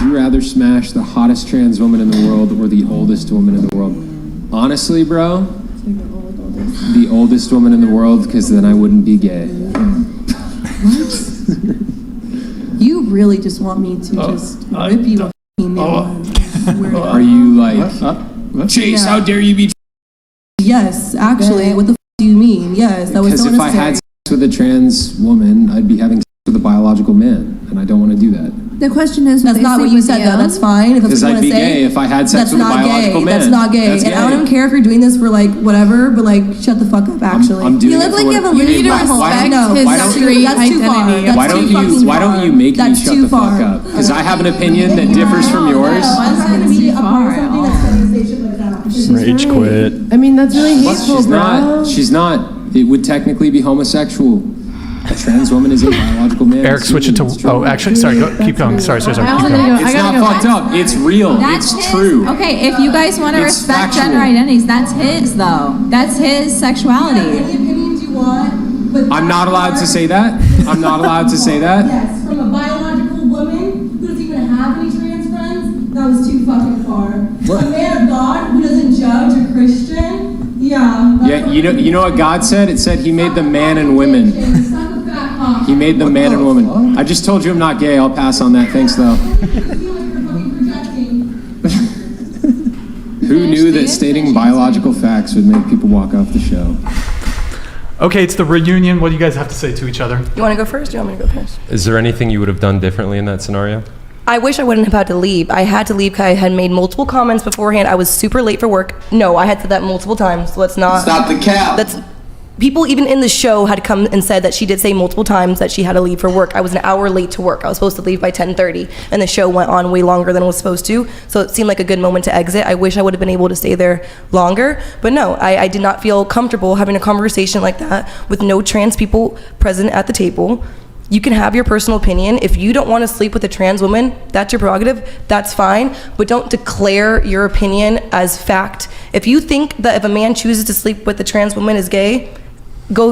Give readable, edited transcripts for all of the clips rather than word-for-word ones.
you rather smash the hottest trans woman in the world or the oldest woman in the world? Honestly, bro, the oldest woman in the world, because then I wouldn't be gay. You really just want me to just rip you a f***ing new one. Are you like, Chase, how dare you be? Yes, actually. What the f*** do you mean? Yes, that was so necessary. Because if I had sex with a trans woman, I'd be having sex with a biological man, and I don't want to do that. The question is, that's not what you said, though. That's fine. Because I'd be gay if I had sex with a biological man. That's not gay. And I don't even care if you're doing this for like whatever, but like shut the fuck up. Actually, you look like you have a little respect his street identity. Why don't you make me shut the fuck up? Because I have an opinion that differs from yours. Ragequit. I mean, that's really hateful, bro. She's not. It would technically be homosexual. A trans woman is a biological man. Eric, switch it to. Oh, actually, sorry. Keep going. Sorry. Keep going. It's not fucked up. It's real. It's true. Okay, if you guys want to respect gender identities, that's his, though. That's his sexuality. Any opinions you want, but I'm not allowed to say that. I'm not allowed to say that. Yes, from a biological woman who doesn't even have any trans friends, that was too fucking far. What? A man of God who doesn't judge a Christian, yeah. Yeah, you know what God said? It said He made them man and women. He made them man and woman. I just told you I'm not gay. I'll pass on that. Thanks, though. Who knew that stating biological facts would make people walk off the show? Okay, it's the reunion. What do you guys have to say to each other? You want to go first? Do you want me to go first? Is there anything you would have done differently in that scenario? I wish I wouldn't have had to leave. I had to leave because I had made multiple comments beforehand. I was super late for work. No, I had said that multiple times. Let's not. Stop the cap. People even in the show had come and said that she did say multiple times that she had to leave for work. I was an hour late to work. I was supposed to leave by 10:30, and the show went on way longer than it was supposed to, so it seemed like a good moment to exit. I wish I would have been able to stay there longer, but no, I did not feel comfortable having a conversation like that with no trans people present at the table. You can have your personal opinion. If you don't want to sleep with a trans woman, that's your prerogative, that's fine, but don't declare your opinion as fact. If you think that if a man chooses to sleep with a trans woman is gay,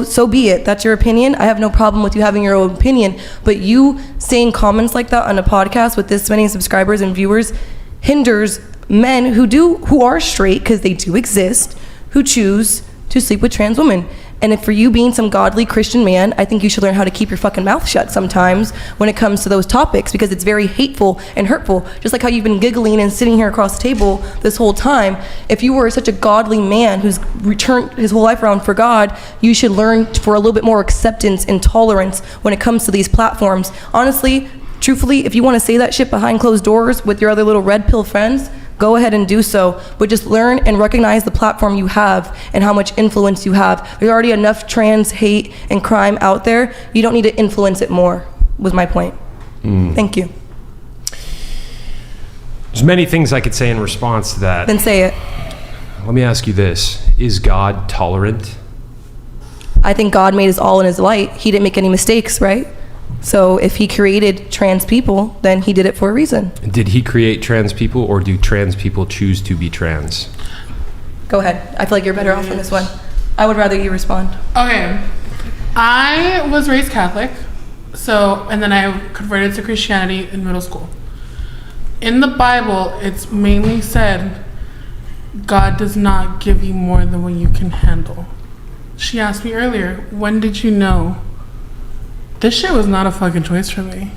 so be it. That's your opinion. I have no problem with you having your own opinion, but you saying comments like that on a podcast with this many subscribers and viewers hinders men who are straight, because they do exist, who choose to sleep with trans women. And if for you being some godly Christian man, I think you should learn how to keep your fucking mouth shut sometimes when it comes to those topics, because it's very hateful and hurtful. Just like how you've been giggling and sitting here across the table this whole time. If you were such a godly man who's returned his whole life around for God, you should learn for a little bit more acceptance and tolerance when it comes to these platforms. Honestly, truthfully, if you want to say that shit behind closed doors with your other little red pill friends, go ahead and do so, but just learn and recognize the platform you have and how much influence you have. There's already enough trans hate and crime out there. You don't need to influence it more, was my point. Thank you. There's many things I could say in response to that. Then say it. Let me ask you this. Is God tolerant? I think God made us all in his light. He didn't make any mistakes, right? So if he created trans people, then he did it for a reason. Did he create trans people, or do trans people choose to be trans? Go ahead. I feel like you're better off on this one. I would rather you respond. Okay. I was raised Catholic, and then I converted to Christianity in middle school. In the Bible, it's mainly said, God does not give you more than what you can handle. She asked me earlier, when did you know? This shit was not a fucking choice for me.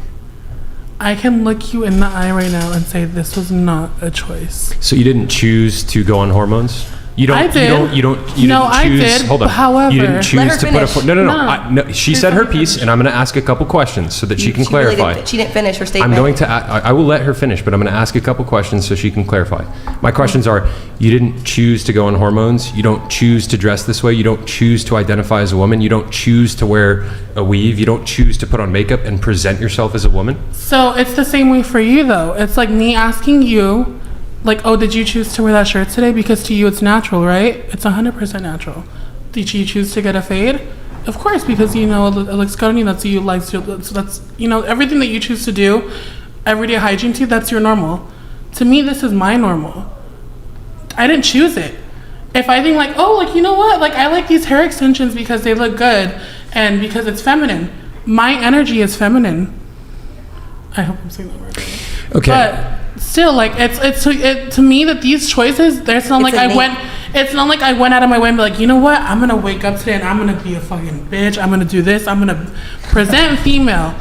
I can look you in the eye right now and say this was not a choice. So you didn't choose to go on hormones? You don't. I did. You didn't choose. I did. Hold on. However, you didn't choose to put a. No. She said her finish. piece, and I'm going to ask a couple questions so that she can clarify. Really she didn't finish her statement. I'm going to. I will let her finish, but I'm going to ask a couple questions so she can clarify. My questions are: you didn't choose to go on hormones. You don't choose to dress this way. You don't choose to identify as a woman. You don't choose to wear a weave. You don't choose to put on makeup and present yourself as a woman. So it's the same way for you, though. It's like me asking you. Like, oh, did you choose to wear that shirt today? Because to you it's natural, right? It's 100% natural. Did you choose to get a fade? Of course, because it looks good on you. That's you like. So that's everything that you choose to do, everyday hygiene to you. That's your normal. To me, this is my normal. I didn't choose it. If I think you know what? I like these hair extensions because they look good and because it's feminine. My energy is feminine. I hope I'm saying that right. Okay. But still, like, it's to me that these choices, it's not like I went out of my way and be like, you know what, I'm gonna wake up today and I'm gonna be a fucking bitch. I'm gonna do this. I'm gonna present female.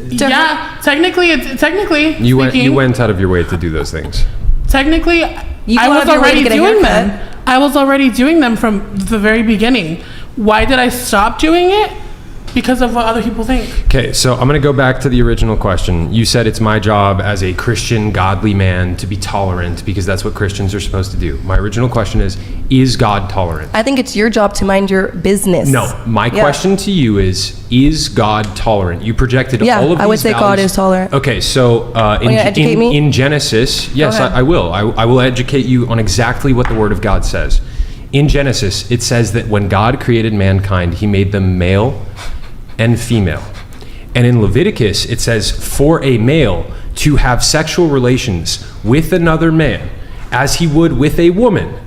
Yeah, technically You went out of your way to do those things. Technically, I was already doing them. I was already doing them from the very beginning. Why did I stop doing it? Because of what other people think. Okay, so I'm going to go back to the original question. You said it's my job as a Christian, godly man to be tolerant because that's what Christians are supposed to do. My original question is God tolerant? I think it's your job to mind your business. No, my question to you is God tolerant? You projected all of these I would say values. God is tolerant. Okay, so in Genesis, yes, I will. I will educate you on exactly what the Word of God says. In Genesis, it says that when God created mankind, he made them male and female. And in Leviticus, it says for a male to have sexual relations with another man as he would with a woman,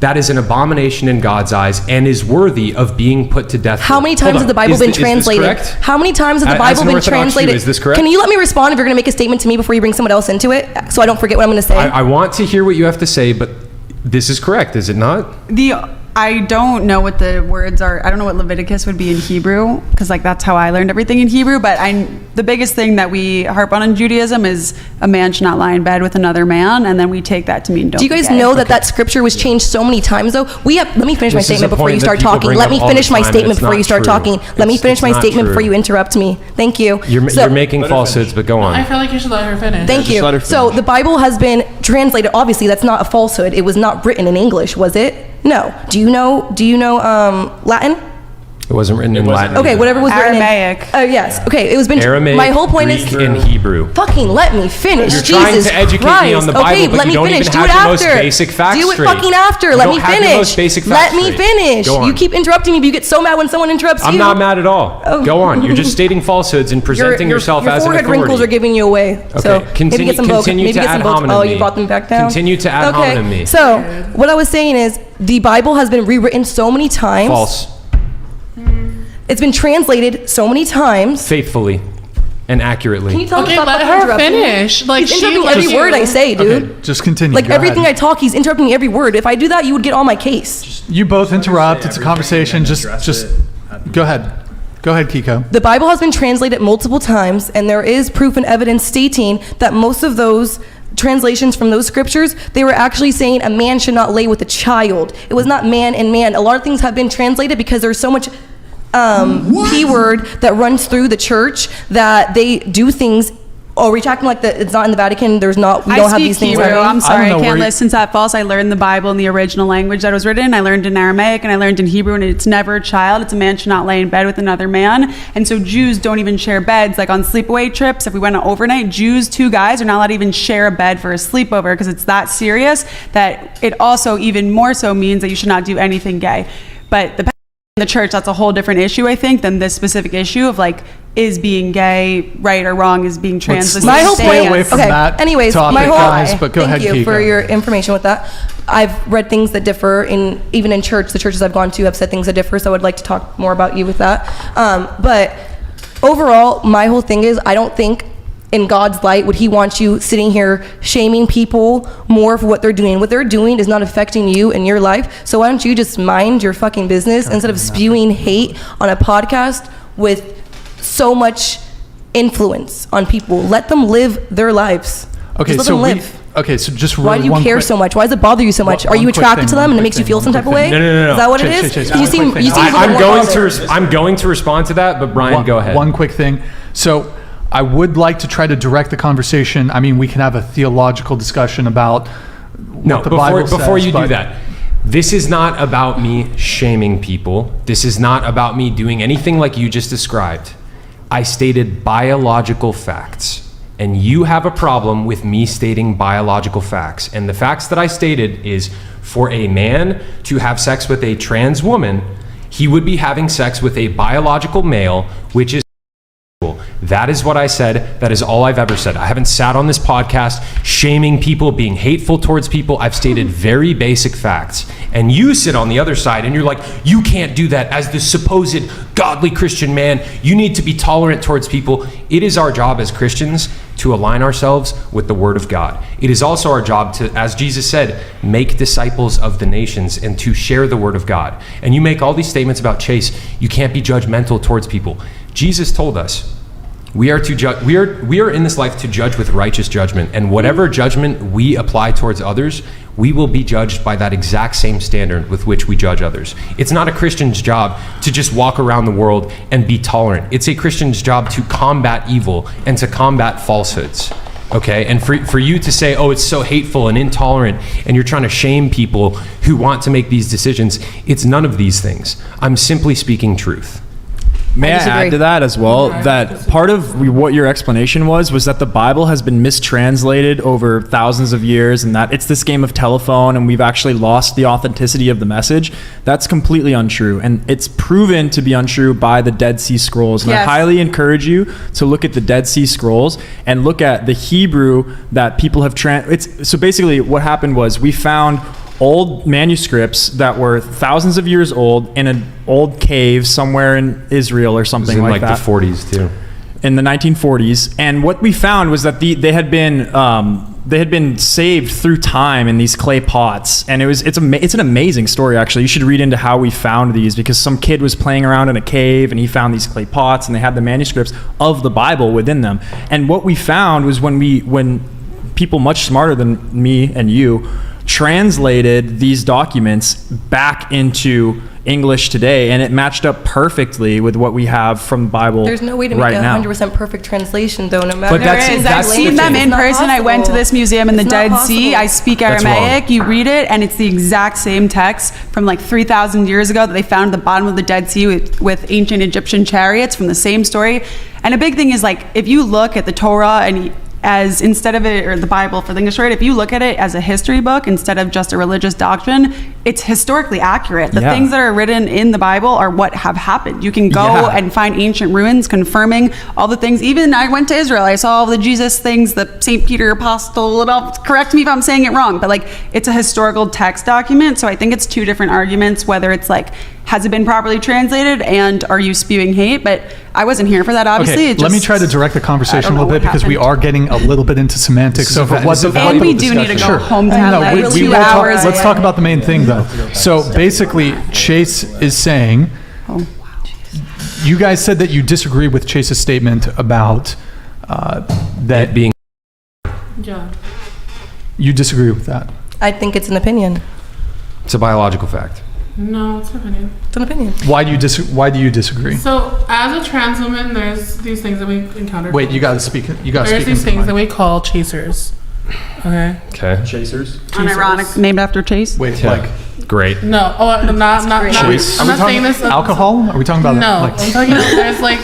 that is an abomination in God's eyes and is worthy of being put to death. How many times has the Bible been translated? How many times has the Bible been translated? Is this correct? Can you let me respond if you're going to make a statement to me before you bring someone else into it, so I don't forget what I'm going to say? I want to hear what you have to say, but this is correct, is it not? I don't know what the words are. I don't know what Leviticus would be in Hebrew, because like that's how I learned everything in Hebrew. But the biggest thing that we harp on in Judaism is a man should not lie in bed with another man, and then we take that to mean don't. Do you guys know that scripture was changed so many times though? Let me finish my statement before you start talking. Let me finish my statement before you start talking. Let me finish my statement before you interrupt me. Thank you. You're making falsehoods, but go on. I feel like you should let her finish. Thank you. So the Bible has been translated. Obviously, that's not a falsehood. It was not written in English, was it? No. Do you know Latin? It wasn't written in Latin. Okay, whatever was Aramaic. written in. Yes. Okay, it was been. Aramaic, my whole point Greek, is and Hebrew. Fucking let me finish. You're Jesus trying to educate Christ. me on the Bible, okay, but let you me don't finish. even Do have it the after. most basic facts Do it straight. fucking after. You Let don't me have the finish. most basic Let facts me straight. finish. Go on. You keep interrupting me. But you get so mad when someone interrupts you. I'm not mad at all. Oh. Go on. You're just stating falsehoods and presenting yourself as an authority. Your forehead wrinkles are giving you away. Okay, So maybe get some continue to ad hominem Oh, me. you brought them back down. Continue to ad hominem me. So what I was saying is the Bible has been rewritten so many times. False. It's been translated so many times. Faithfully and accurately. Can you tell him to Okay, stop let fucking her interrupting me? finish. Like, He's she interrupting lets every you. word I say, dude. Okay, just continue. Like Go everything ahead. I talk, he's interrupting me every word. If I do that, you would get on my case. You both interrupt. It's a conversation. Just go ahead. Go ahead, Kiko. The Bible has been translated multiple times, and there is proof and evidence stating that most of those translations from those scriptures, they were actually saying a man should not lay with a child. It was not man and man. A lot of things have been translated because there's so much P word that runs through the church that they do things. Oh, are you acting like it's not in the Vatican? We don't have these things. Hebrew. I'm sorry, I can't you... listen to that false. I learned the Bible in the original language that it was written. I learned in Aramaic and I learned in Hebrew, and it's never a child. It's a man should not lay in bed with another man. And so Jews don't even share beds. Like on sleepaway trips, if we went on overnight, Jews, 2 guys, are not allowed to even share a bed for a sleepover because it's that serious that it also even more so means that you should not do anything gay. But the church, that's a whole different issue, I think, than this specific issue of like, is being gay right or wrong, is being trans. My whole point. away from that Anyways, topic, my whole. guys, but go ahead, Thank you Kiko. for your information with that. I've read things that differ even in church. The churches I've gone to have said things that differ. So I would like to talk more about you with that. But overall, my whole thing is I don't think in God's light would he want you sitting here shaming people more for what they're doing. What they're doing is not affecting you in your life. So why don't you just mind your fucking business instead of spewing hate on a podcast with so much influence on people? Let them live their lives. Okay, just let so them live. so just really Why do you care so much? Why does it bother you so much? Are you attracted to them and it makes you feel some type of way? No. Is that what it is? Chase, You seem one quick thing. I'm going to respond to that, but Brian, go ahead. One quick thing. So I would like to try to direct the conversation. I mean, we can have a theological discussion about what the Bible says. Before you do that, this is not about me shaming people. This is not about me doing anything like you just described. I stated biological facts, and you have a problem with me stating biological facts. And the facts that I stated is for a man to have sex with a trans woman, he would be having sex with a biological male, which is that is what I said. That is all I've ever said. I haven't sat on this podcast shaming people, being hateful towards people. I've stated very basic facts. And you sit on the other side and you're like, you can't do that as the supposed godly Christian man. You need to be tolerant towards people. It is our job as Christians to align ourselves with the Word of God. It is also our job to, as Jesus said, make disciples of the nations and to share the Word of God. And you make all these statements about Chase, you can't be judgmental towards people. Jesus told us we are in this life to judge with righteous judgment, and whatever judgment we apply towards others, we will be judged by that exact same standard with which we judge others. It's not a Christian's job to just walk around the world and be tolerant. It's a Christian's job to combat evil and to combat falsehoods. Okay, and for you to say, oh, it's so hateful and intolerant, and you're trying to shame people who want to make these decisions, it's none of these things. I'm simply speaking truth. May I add to that as well, that part of what your explanation was that the Bible has been mistranslated over thousands of years, and that it's this game of telephone and we've actually lost the authenticity of the message. That's completely untrue, and it's proven to be untrue by the Dead Sea Scrolls. And Yes. I highly encourage you to look at the Dead Sea Scrolls and look at the Hebrew that people have so basically what happened was we found old manuscripts that were thousands of years old in an old cave somewhere in Israel or something like that. Like the 40s too. In the 1940s, and what we found was that they had been saved through time in these clay pots, and it's an amazing story actually. You should read into how we found these, because some kid was playing around in a cave and he found these clay pots and they had the manuscripts of the Bible within them. And what we found was when people much smarter than me and you translated these documents back into English today, and it matched up perfectly with what we have from the Bible. There's no way to make right a now. 100% perfect translation, though. No matter. But that's- There is. that's I've the seen them thing. in It's not person. I went to possible. this museum in the It's not Dead Sea. possible. I speak That's Aramaic. wrong. You read it, and it's the exact same text from like 3,000 years ago that they found at the bottom of the Dead Sea with ancient Egyptian chariots from the same story. And a big thing is, like, if you look at the Torah and as instead of it, or the Bible for the English word, if you look at it as a history book instead of just a religious doctrine, it's historically accurate. The things that are written in the Bible are what have happened. You can go and find ancient ruins confirming all the things. Even I went to Israel, I saw all the Jesus things, the St. Peter Apostle, and all, correct me if I'm saying it wrong, but like, it's a historical text document. So I think it's two different arguments, whether it's like, has it been properly translated, and are you spewing hate? But I wasn't here for that, obviously. Okay, let me try to direct the conversation a little bit, because we are getting a little bit into semantics. So if it wasn't And we do need to go home to have like 2 hours. Let's talk about the main thing, though. So basically, Chase is saying, you guys said that you disagree with Chase's statement about that being. Yeah. You disagree with that. I think it's an opinion. It's a biological fact. No, it's an opinion. It's an opinion. Why do you disagree? So, as a trans woman, there's these things that we encounter. Wait, you got to speak. You got to speak. There's these things that we call chasers. Okay. Okay. Chasers? Unironic, named after Chase. Wait, Yeah. like Great. No, not. Chase. I'm not saying this. Alcohol? Are we talking about No, like I'm talking about there's like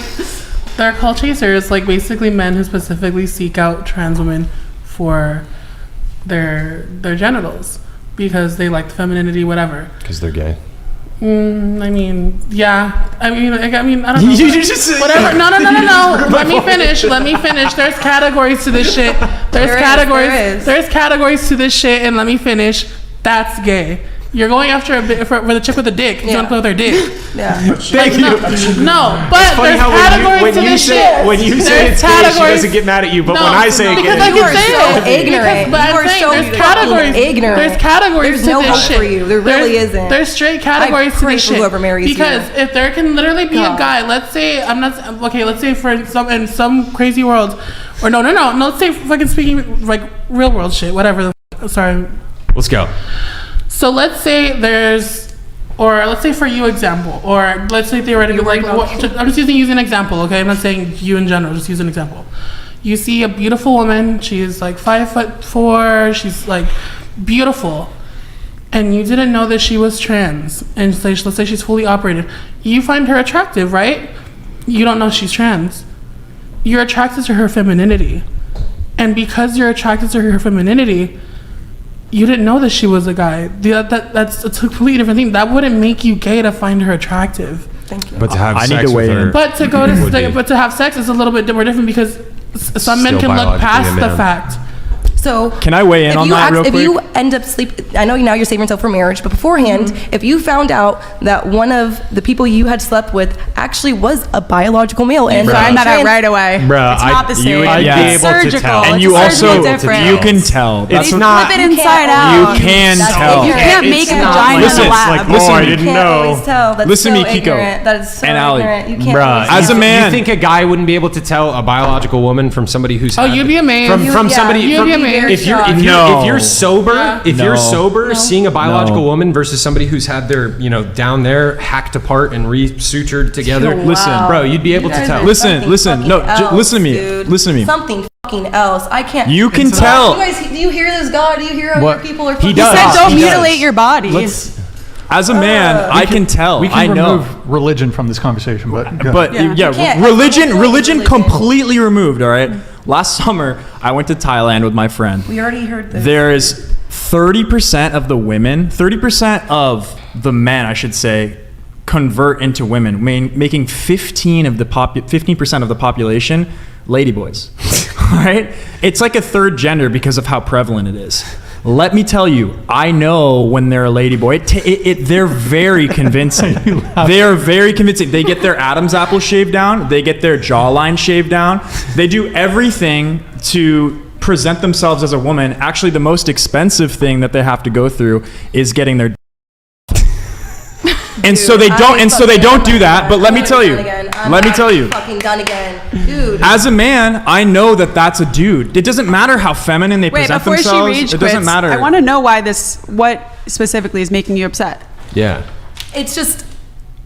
they're called chasers, like basically men who specifically seek out trans women for their genitals because they like femininity, whatever. Because they're gay. I mean, yeah. I mean, I don't know. You just Whatever. No. Let me finish. There's categories to this shit. There's categories to this shit, and let me finish. That's gay. You're going after for the chick with the dick. You want to play with her dick. Yeah. Thank you. No, but there's categories to this shit. When you say it's gay, she doesn't get mad at you, but when I say because gay, I You can are say so it. ignorant. But You I'm are saying so there's fucking categories. ignorant. There's categories There's to no this hope shit. for you. There really isn't. There's straight categories I to pray this for shit. whoever marries you. Because if there can literally be a guy, let's say let's say for in some crazy world, or no, let's say fucking speaking like real world shit, whatever. Sorry. Let's go. So let's say let's say for you example, or let's say theoretically, like I'm just using an example, okay? I'm not saying you in general, just use an example. You see a beautiful woman, she's like 5'4", she's like beautiful, and you didn't know that she was trans, and let's say she's fully operated. You find her attractive, right? You don't know she's trans. You're attracted to her femininity. And because you're attracted to her femininity, you didn't know that she was a guy. That's a completely different thing. That wouldn't make you gay to find her attractive. Thank you. But to have I sex need to weigh with her, in. But to go to have sex is a little bit more different because some men Still can look biologically past a the man. fact. So can I weigh in on that real quick? If you end up I know now you're saving yourself for marriage, but beforehand, if you found out that one of the people you had slept with actually was a biological male, and find that out right away. Bruh, it's not the same. You would It's be able surgical. to tell. And It's you also, different. you can tell. It's not. Flip it inside out. You can tell. You can't make a vagina in the lab. Listen, I didn't know. Listen to me, Kiko. That is so and Ali. ignorant. You can't. Bruh, as a man, you think a guy wouldn't be able to tell a biological woman from somebody who's you'd be a man. from somebody. You'd be a man. If you're sober, seeing a biological woman versus somebody who's had their down there hacked apart and re-sutured together. Wow. Listen, bro, you'd be able to tell. Listen. No, listen to me. Dude. Listen to me. Something fucking else. I can't. You can tell. You guys, do you hear this, God? Do you hear how What? your people are? He fucking does. He said, don't He does. mutilate your body. As a man, I can tell. We can I know. remove religion from this conversation, but religion completely removed. All right. Last summer, I went to Thailand with my friend. We already heard this. There is 30% of the women, 30% of the men, I should say, convert into women, making 15% of the population ladyboys. All right? It's like a third gender because of how prevalent it is. Let me tell you, I know when they're a ladyboy. They're very convincing. They are very convincing. They get their Adam's apple shaved down. They get their jawline shaved down. They do everything to present themselves as a woman. Actually, the most expensive thing that they have to go through is getting their and so they don't do that. But let me tell you. Fucking done again, dude. As a man, I know that that's a dude. It doesn't matter how feminine they present themselves. It doesn't matter. I want to know what specifically is making you upset. Yeah. It's just,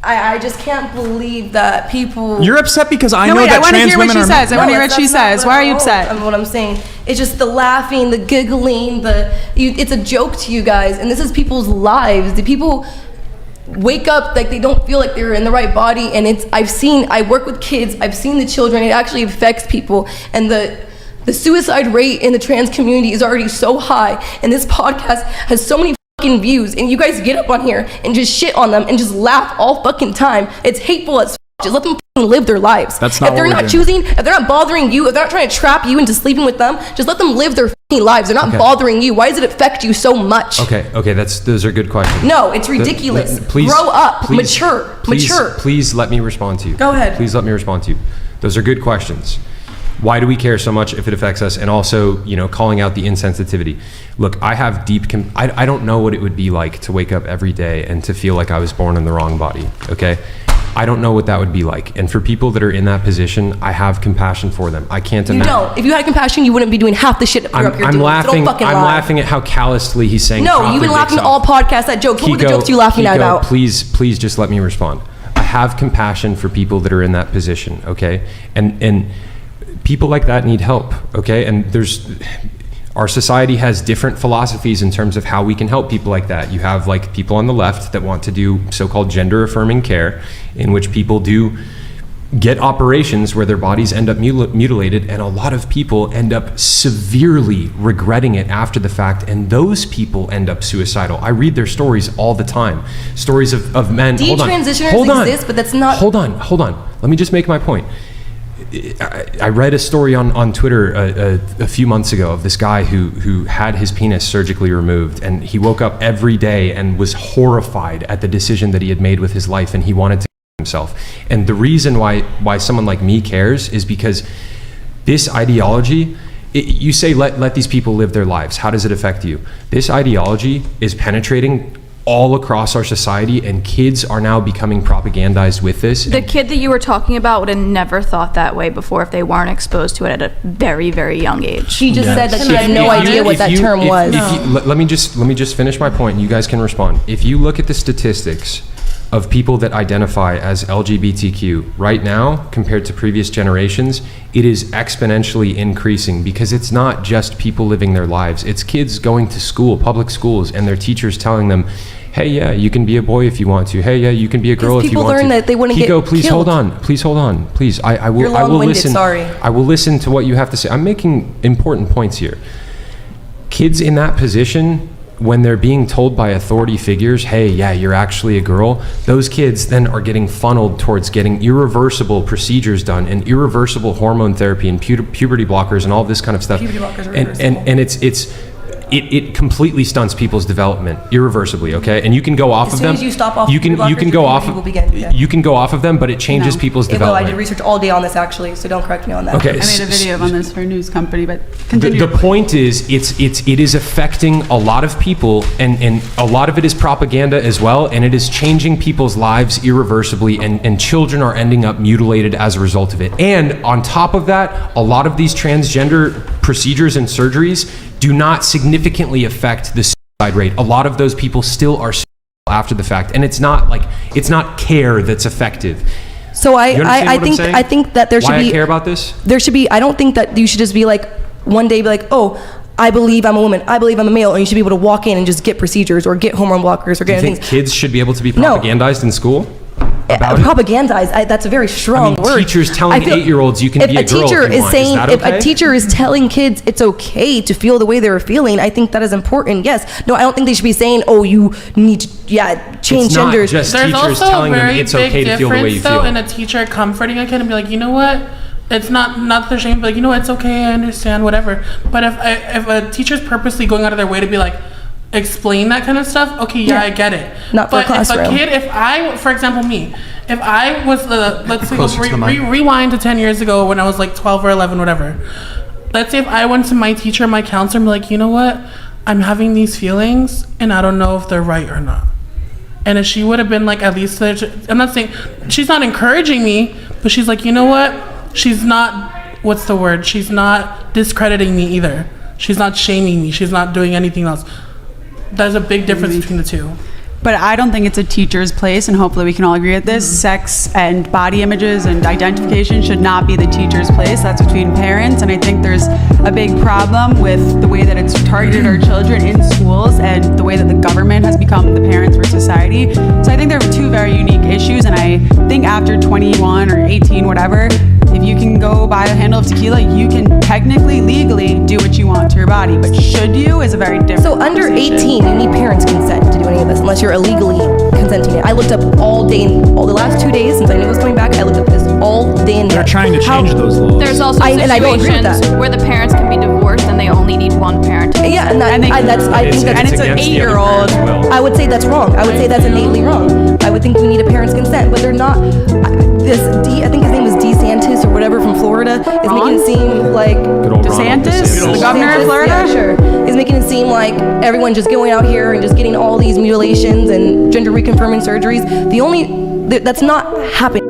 I just can't believe that people. You're upset because I know wait, that I want to trans hear what women she are. says. I want to hear what she says. Why are you upset? What I'm saying, it's just the laughing, the giggling, it's a joke to you guys, and this is people's lives. The people wake up like they don't feel like they're in the right body, and I work with kids, I've seen the children, it actually affects people, and the suicide rate in the trans community is already so high, and this podcast has so many fucking views, and you guys get up on here and just shit on them and just laugh all fucking time. It's hateful as just let them fucking live their lives. That's not if they're what not we're choosing, if they're not bothering you, if they're not trying to trap you into sleeping with them, just let them live their fucking lives. They're not bothering you. Why does it affect you so much? Okay, those are good questions. No, it's ridiculous. Please, grow up, please, mature. Please let me respond to you. Go ahead. Please let me respond to you. Those are good questions. Why do we care so much if it affects us? And also, calling out the insensitivity. Look, I have I don't know what it would be like to wake up every day and to feel like I was born in the wrong body, okay? I don't know what that would be like. And for people that are in that position, I have compassion for them. I can't imagine. You don't. If you had compassion, you wouldn't be doing half the shit that you're doing. Laughing, so don't fucking I'm lie. laughing at how callously he's saying. No, you've been laughing all podcasts at jokes. What were the jokes you laughing at about? Please just let me respond. I have compassion for people that are in that position, okay? And people like that need help, okay? And our society has different philosophies in terms of how we can help people like that. You have like people on the left that want to do so-called gender affirming care, in which people do get operations where their bodies end up mutilated, and a lot of people end up severely regretting it after the fact, and those people end up suicidal. I read their stories all the time. Stories of men. Detransitioners exist, but that's not. Hold on. Let me just make my point. I read a story on Twitter a few months ago of this guy who had his penis surgically removed, and he woke up every day and was horrified at the decision that he had made with his life, and he wanted to kill himself. And the reason why someone like me cares is because this ideology, you say let these people live their lives. How does it affect you? This ideology is penetrating all across our society, and kids are now becoming propagandized with this. The kid that you were talking about would have never thought that way before if they weren't exposed to it at a very, very young age. She just said that she had no idea what that term was. Let me just finish my point, and you guys can respond. If you look at the statistics of people that identify as LGBTQ right now compared to previous generations, it is exponentially increasing, because it's not just people living their lives. It's kids going to school, public schools, and their teachers telling them, hey, yeah, you can be a boy if you want to. Hey, yeah, you can be a girl if you want to. People learn that they wouldn't get please killed. Please hold on. Please, I will. You're I will long-winded, listen. sorry. I will listen to what you have to say. I'm making important points here. Kids in that position when they're being told by authority figures, hey, yeah, you're actually a girl, those kids then are getting funneled towards getting irreversible procedures done and irreversible hormone therapy and puberty blockers and all this kind of stuff. Puberty blockers are and it completely stunts people's development irreversibly. Okay, and you can go off of them. As soon as you stop off you can puberty go blockers, off. people begin, yeah. You can go off of them, but it changes people's It will. I development. did research all day on this actually, so don't correct me on that. Okay. I made a video on this for a news company, but The continue. point is, it is affecting a lot of people, and a lot of it is propaganda as well, and it is changing people's lives irreversibly, and children are ending up mutilated as a result of it. And on top of that, a lot of these transgender procedures and surgeries do not significantly affect the suicide rate. A lot of those people still are suicidal after the fact, and it's not care that's effective. So You understand what I'm saying? I think that there should Why be I care about this? There should be. I don't think that you should just be like one day be like, oh, I believe I'm a woman, I believe I'm a male, and you should be able to walk in and just get procedures or get hormone blockers or Do you get think things. kids should be able to be No. propagandized in school? About it? Propagandize. That's a very strong word. Teachers telling I feel- 8-year-olds you can if be a girl teacher if you is want. saying, Is that if a okay? teacher is telling kids it's okay to feel the way they're feeling, I think that is important. Yes. No, I don't think they should be saying, oh, you need to, change It's not genders. just There's teachers also telling a them very it's big okay to feel the way you difference, though, feel. in a teacher comforting a kid and be like, you know what? It's not their shame, but like, you know, it's okay, I understand, whatever. But if a teacher's purposely going out of their way to be like, explain that kind of stuff, okay, yeah, I get it. Not for a but classroom. if a kid, if I, for example, me, if I was let's say, Closer to the mic. rewind to 10 years ago when I was like 12 or 11, whatever. Let's say if I went to my teacher, my counselor, and be like, you know what? I'm having these feelings, and I don't know if they're right or not. And if she would have been like, at least, I'm not saying, she's not encouraging me, but she's like, you know what? She's not, what's the word? She's not discrediting me either. She's not shaming me. She's not doing anything else. There's a big difference between the two. But I don't think it's a teacher's place, and hopefully we can all agree with this. Sex and body images and identification should not be the teacher's place. That's between parents, and I think there's a big problem with the way that it's targeted our children in schools and the way that the government has become the parents for society. So I think there are two very unique issues, and I think after 21 or 18, whatever, if you can go buy a handle of tequila, you can technically, legally do what you want to your body. But should you is a very different So under conversation. 18, you need parents' consent to do any of this, unless you're illegally consenting it. I looked up all day, all the last 2 days since I knew it was coming back. I looked up this all day and night. They're trying to change those laws. There's also and I don't agree with situations that. where the parents can be divorced and they only need one parent. Yeah, and I think that's it's an against the 8-year-old. other parent's will. I would say that's wrong. I would say that's innately wrong. I would think we need a parent's consent, but they're not. I think his name was DeSantis or whatever from Florida, is making it seem like Good old Ronald DeSantis? DeSantis. The governor of Florida? Yeah, sure. Is making it seem like everyone just going out here and just getting all these mutilations and gender reconfirming surgeries. That's not happening.